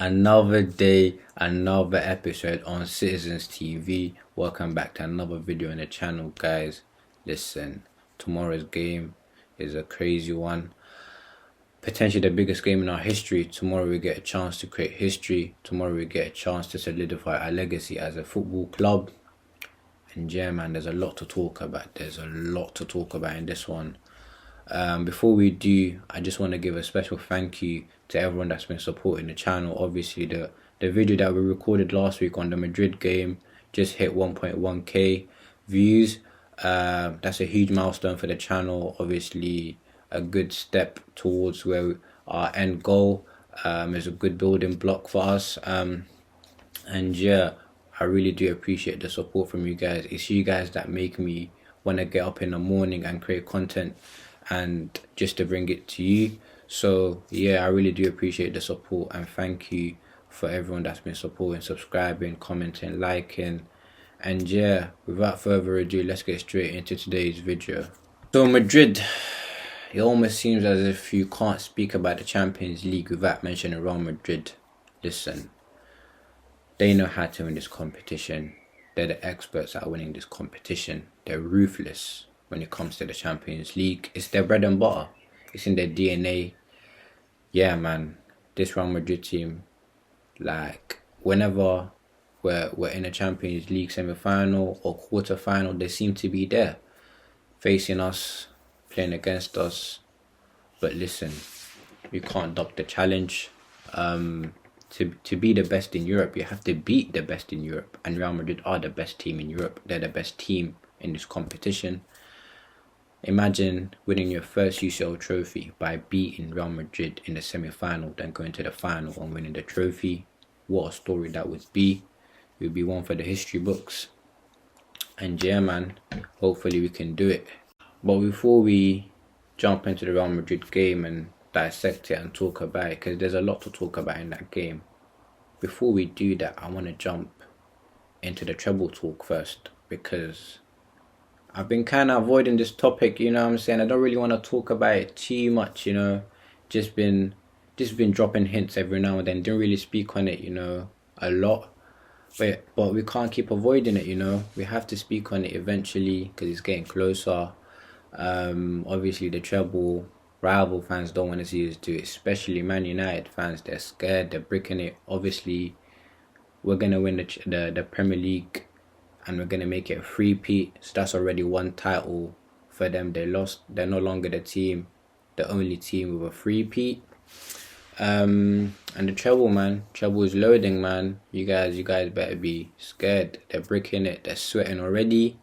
Another day, another episode on Citizens TV. Welcome back to another video on the channel, guys. Listen, tomorrow's game is a crazy one. Potentially the biggest game in our history. Tomorrow we get a chance to create history. Tomorrow we get a chance to solidify our legacy as a football club. And yeah, man, there's a lot to talk about. There's a lot to talk about in this one. Before we do, I just want to give a special thank you to everyone that's been supporting the channel. Obviously, the video that we recorded last week on the Madrid game just hit 1.1k views. That's a huge milestone for the channel. Obviously, a good step towards where our end goal is a good building block for us. And yeah, I really do appreciate the support from you guys. It's you guys that make me want to get up in the morning and create content and just to bring it to you. So yeah, I really do appreciate the support, and thank you for everyone that's been supporting, subscribing, commenting, liking. And yeah, without further ado, let's get straight into today's video. So Madrid, it almost seems as if you can't speak about the Champions League without mentioning Real Madrid. Listen, they know how to win this competition. They're the experts at winning this competition. They're ruthless when it comes to the Champions League. It's their bread and butter. It's in their DNA. Yeah, man, this Real Madrid team, like, whenever we're in a Champions League semi-final or quarter-final, they seem to be there, facing us, playing against us. But listen, you can't duck the challenge. To be the best in Europe, you have to beat the best in Europe. And Real Madrid are the best team in Europe. They're the best team in this competition. Imagine winning your first UCL trophy by beating Real Madrid in the semi-final, then going to the final and winning the trophy. What a story that would be. It would be one for the history books. And yeah, man, hopefully we can do it. But before we jump into the Real Madrid game and dissect it and talk about it, because there's a lot to talk about in that game, before we do that, I want to jump into the treble talk first, because I've been kind of avoiding this topic, you know what I'm saying? I don't really want to talk about it too much, you know. Just been dropping hints every now and then. Didn't really speak on it, you know, a lot. But we can't keep avoiding it, you know. We have to speak on it eventually because it's getting closer. Obviously, the treble, rival fans don't want to see us do it, especially Man United fans. They're scared, they're bricking it. Obviously, we're going to win the Premier League, and we're going to make it a three-peat. So that's already one title for them. They lost. They're no longer the only team with a three-peat. And the treble, man. Treble is loading, man. You guys better be scared. They're bricking it. They're sweating already.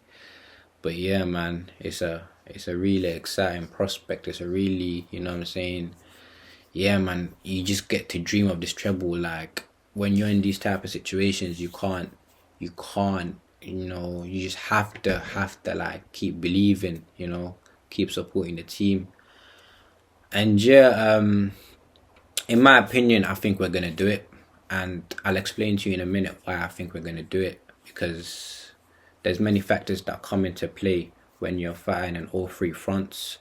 But yeah, man, it's a really exciting prospect. It's a really, you know what I'm saying? Yeah, man, you just get to dream of this treble. Like, when you're in these type of situations, you can't, you know, you just have to like keep believing, you know, keep supporting the team. And yeah, in my opinion, I think we're gonna do it, and I'll explain to you in a minute why I think we're gonna do it, because there's many factors that come into play when you're fighting on all three fronts,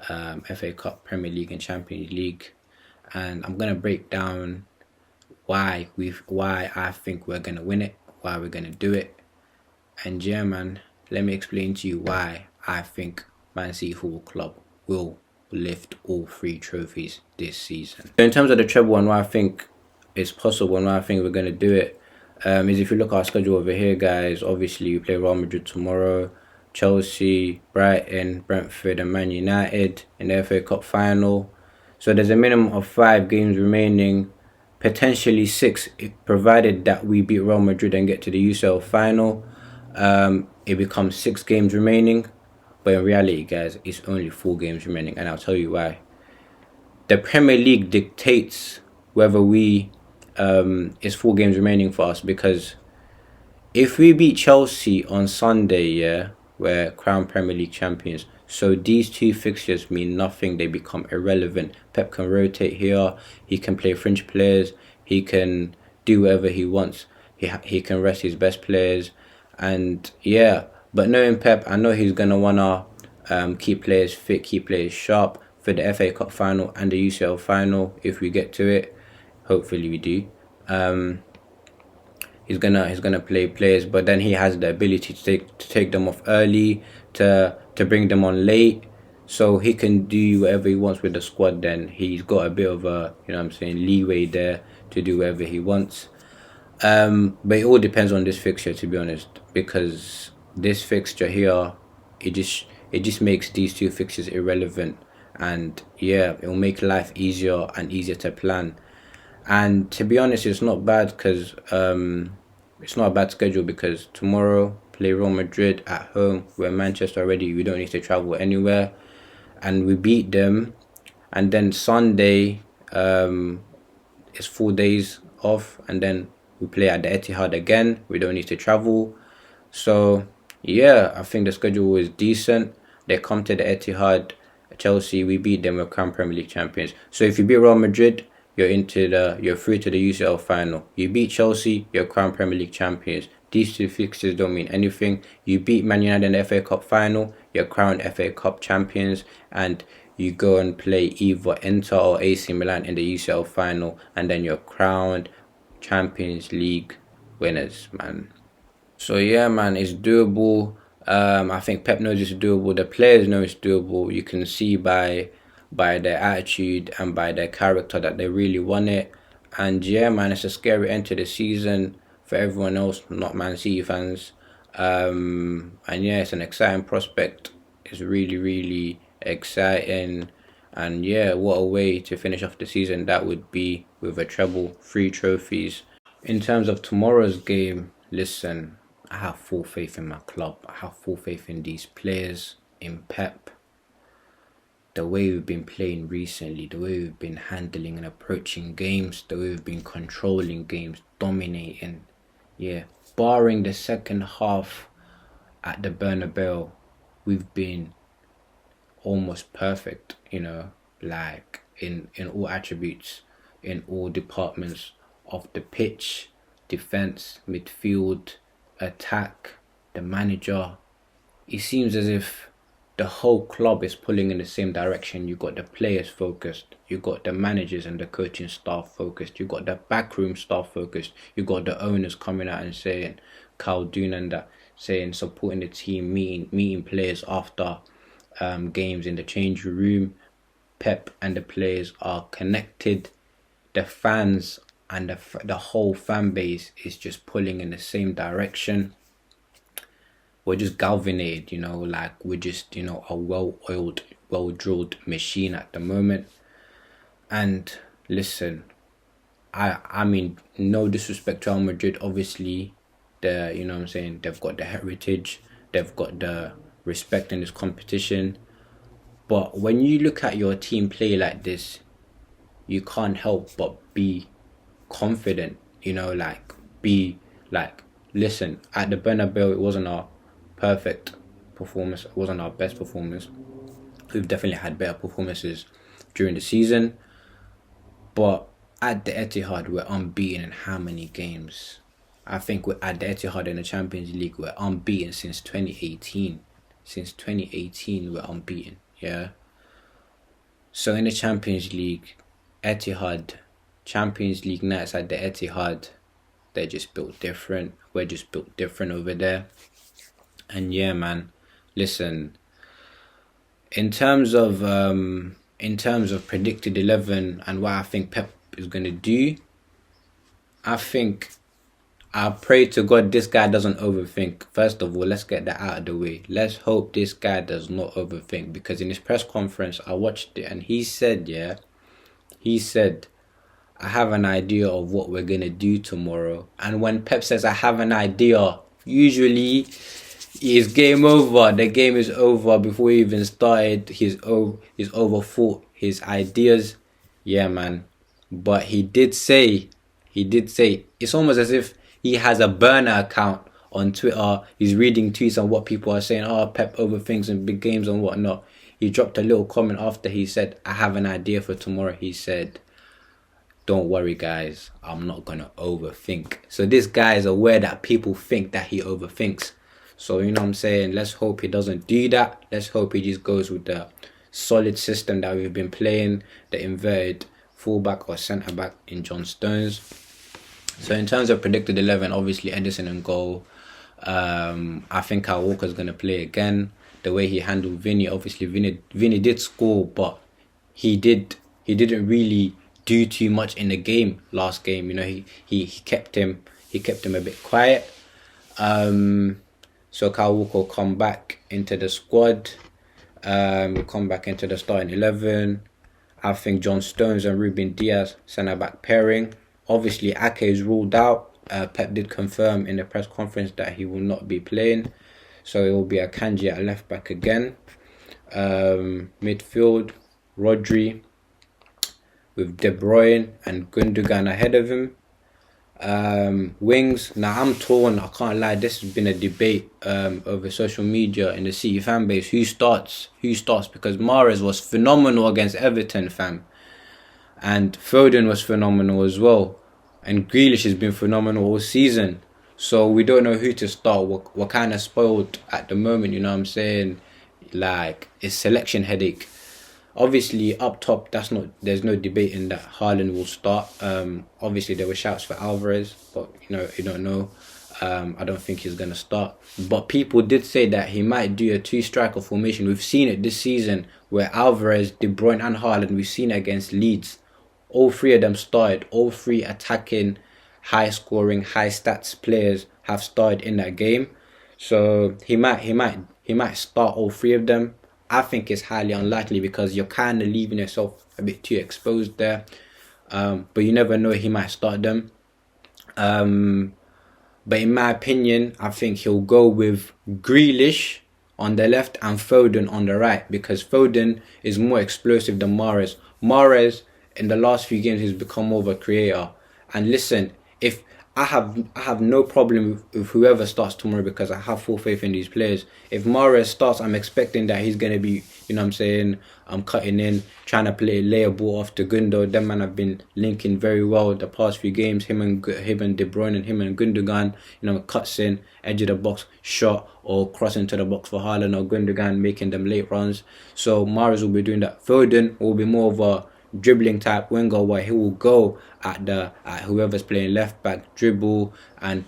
FA Cup, Premier League and Champions League. And I'm gonna break down why I think we're gonna win it, why we're gonna do it. And yeah, man, let me explain to you why I think Man City Football Club will lift all three trophies this season. So in terms of the treble and why I think it's possible and why I think we're gonna do it, is if you look at our schedule over here, guys. Obviously, we play Real Madrid tomorrow, Chelsea, Brighton, Brentford and Man United in the FA Cup final. So there's a minimum of 5 games remaining, potentially 6, provided that we beat Real Madrid and get to the UCL final. It becomes 6 games remaining, but in reality, guys, it's only 4 games remaining, and I'll tell you why. The Premier League dictates whether it's 4 games remaining for us, because if we beat Chelsea on Sunday, yeah, we're crowned Premier League champions. So these 2 fixtures mean nothing. They become irrelevant. Pep can rotate here. He can play fringe players. He can do whatever he wants. He can rest his best players. And yeah, but knowing Pep, I know he's going to want to keep players fit, keep players sharp for the FA Cup final and the UCL final if we get to it. Hopefully we do. He's gonna play players, but then he has the ability to take them off early, to bring them on late, so he can do whatever he wants with the squad. Then he's got a bit of a, leeway there to do whatever he wants. But it all depends on this fixture, to be honest, because this fixture here, it just makes these two fixtures irrelevant, and yeah, it will make life easier and easier to plan. And to be honest, it's not bad because it's not a bad schedule, because tomorrow play Real Madrid at home. We're in Manchester already. We don't need to travel anywhere, and we beat them. And then Sunday, it's 4 days off, and then we play at the Etihad again. We don't need to travel. So yeah, I think the schedule was decent. They come to the Etihad, Chelsea, we beat them, we're crowned Premier League champions. So if you beat Real Madrid, you're through to the UCL final. You beat Chelsea, you're crowned Premier League champions. These two fixtures don't mean anything. You beat Man United in the FA Cup final, you're crowned FA Cup champions, and you go and play either Inter or AC Milan in the UCL final, and then you're crowned Champions League winners, man. So yeah, man, it's doable. I think Pep knows it's doable. The players know it's doable. You can see by their attitude and by their character that they really want it. And yeah, man, it's a scary end to the season for everyone else, not Man City fans. And yeah, it's an exciting prospect. It's really, really exciting. And yeah, what a way to finish off the season that would be, with a treble, 3 trophies. In terms of tomorrow's game, listen, I have full faith in my club. I have full faith in these players, in Pep. The way we've been playing recently, the way we've been handling and approaching games, the way we've been controlling games, dominating. Yeah, barring the second half at the Bernabeu, we've been almost perfect, like in all attributes, in all departments of the pitch, defense, midfield, attack, the manager. It seems as if the whole club is pulling in the same direction. You got the players focused, you got the managers and the coaching staff focused, you got the backroom staff focused, you got the owners coming out and saying, Carl Doon and that, saying, supporting the team, meeting players after games in the changing room. Pep and the players are connected. The fans and the whole fan base is just pulling in the same direction. We're just galvanized, like we're just, a well-oiled, well-drilled machine at the moment. And listen, I mean, no disrespect to Real Madrid, obviously, they've got the heritage, they've got the respect in this competition. But when you look at your team play like this, you can't help but be confident, listen, at the Bernabeu, it wasn't our perfect performance, it wasn't our best performance. We've definitely had better performances during the season, but at the Etihad, we're unbeaten in how many games? I think we're at the Etihad in the Champions League, we're unbeaten since 2018. Since 2018, we're unbeaten, yeah? So in the Champions League, Etihad, Champions League nights at the Etihad, they're just built different. We're just built different over there. And yeah, man, listen, in terms of predicted 11 and what I think Pep is gonna do, I pray to God this guy doesn't overthink. First of all, let's get that out of the way. Let's hope this guy does not overthink, because in his press conference, I watched it and he said, I have an idea of what we're going to do tomorrow. And when Pep says, I have an idea, usually it's game over. The game is over before he even started. He's overthought his ideas. Yeah, man. But he did say, it's almost as if he has a burner account on Twitter. He's reading tweets on what people are saying. Oh, Pep overthinks in big games and whatnot. He dropped a little comment after he said, I have an idea for tomorrow. He said, don't worry, guys, I'm not going to overthink. So this guy is aware that people think that he overthinks. So, you know what I'm saying? Let's hope he doesn't do that. Let's hope he just goes with the solid system that we've been playing, the inverted fullback or centre back in John Stones. So in terms of predicted 11, obviously Edison in goal. I think Kyle Walker's gonna play again. The way he handled Vinny, obviously Vinny did score, but he didn't really do too much in the game last game. You know, he kept him a bit quiet. So Kyle Walker will come back into the squad. Come back into the starting 11. I think John Stones and Ruben Diaz centre back pairing. Obviously, Ake is ruled out. Pep did confirm in the press conference that he will not be playing. So it will be Akanji at left back again. Midfield, Rodri with De Bruyne and Gundogan ahead of him. Wings. Now I'm torn. I can't lie. This has been a debate over social media in the City fan base. Who starts? Because Mahrez was phenomenal against Everton, fam, and Foden was phenomenal as well, and Grealish has been phenomenal all season. So we don't know who to start. We're kind of spoiled at the moment. You know what I'm saying? Like, it's selection headache. Obviously, up top, there's no debate in that Haaland will start. Obviously, there were shouts for Alvarez, but you don't know. I don't think he's gonna start. But people did say that he might do a two-striker formation. We've seen it this season where Alvarez, De Bruyne, and Haaland. We've seen it against Leeds. All three of them started. All three attacking, high-scoring, high-stats players have started in that game. So he might start all three of them. I think it's highly unlikely because you're kind of leaving yourself a bit too exposed there. But you never know, he might start them. But in my opinion, I think he'll go with Grealish on the left and Foden on the right, because Foden is more explosive than Mahrez. Mahrez, in the last few games, has become more of a creator. And listen, if I have no problem with whoever starts tomorrow, because I have full faith in these players. If Mahrez starts, I'm expecting that he's going to be, I'm cutting in, trying to lay a ball off to Gundo. Them man have been linking very well the past few games. Him and De Bruyne and him and Gundogan, cuts in, edge of the box, shot, or cross into the box for Haaland or Gundogan, making them late runs. So Mahrez will be doing that. Foden will be more of a dribbling type winger, where he will go at whoever's playing left back, dribble and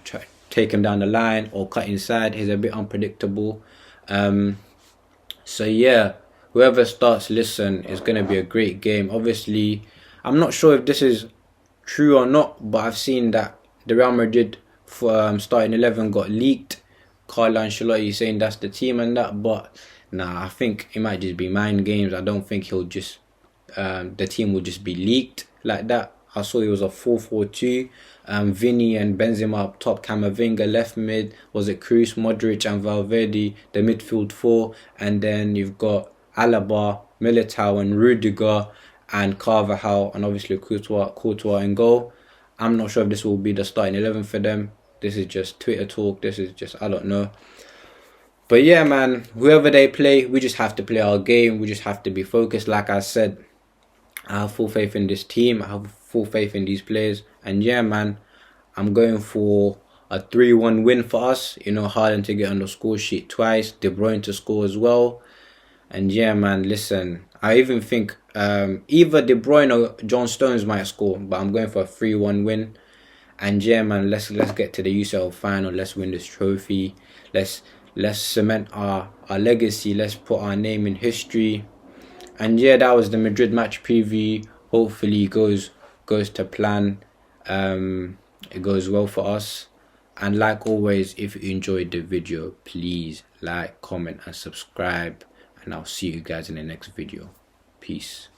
take him down the line or cut inside. He's a bit unpredictable. So yeah, whoever starts, listen, it's going to be a great game. Obviously, I'm not sure if this is true or not, but I've seen that the Real Madrid starting 11 got leaked. Carlo Ancelotti saying that's the team and that, but nah, I think it might just be mind games. I don't think he'll just the team will just be leaked like that. I saw it was a 4-4-2. Vinny and Benzema up top, Camavinga left mid. Was it Kroos, Modric and Valverde, the midfield four, and then you've got Alaba, Militao and Rudiger and Carvajal, and obviously Courtois in goal. I'm not sure if this will be the starting 11 for them. This is just Twitter talk. This is just, I don't know. But yeah, man, whoever they play, we just have to play our game. We just have to be focused. Like I said, I have full faith in this team. I have full faith in these players. And yeah, man, I'm going for a 3-1 win for us. Haaland to get on the score sheet twice. De Bruyne to score as well. And yeah, man, listen, I even think either De Bruyne or John Stones might score. But I'm going for a 3-1 win. And yeah, man, let's get to the UCL final. Let's win this trophy. Let's cement our legacy. Let's put our name in history. And yeah, that was the Madrid match preview. Hopefully it goes to plan. It goes well for us. And like always, if you enjoyed the video, please like, comment and subscribe. And I'll see you guys in the next video. Peace.